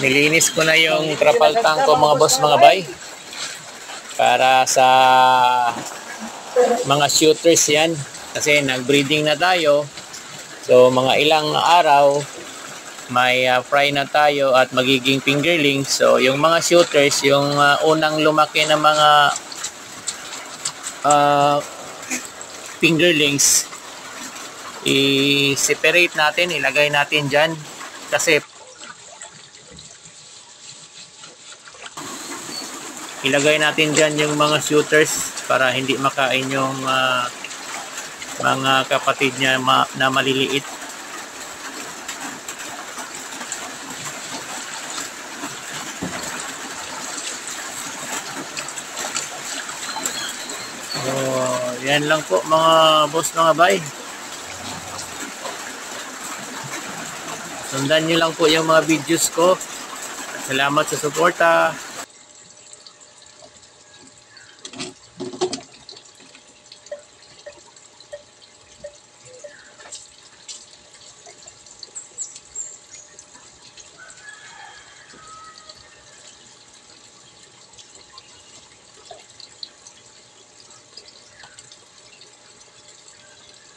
Nilinis ko na yung trapal tank ko mga boss mga bay. Para sa mga shooters yan. Kasi nag-breeding na tayo. So mga ilang araw may fry na tayo at magiging fingerling. So yung mga shooters, yung unang lumaki na mga fingerlings, i-separate natin, ilagay natin dyan. Kasi ilagay natin dyan yung mga shooters para hindi makain yung mga kapatid niya na maliliit. So, yan lang po mga boss mga bay. Sundan nyo lang po yung mga videos ko. Salamat sa suporta.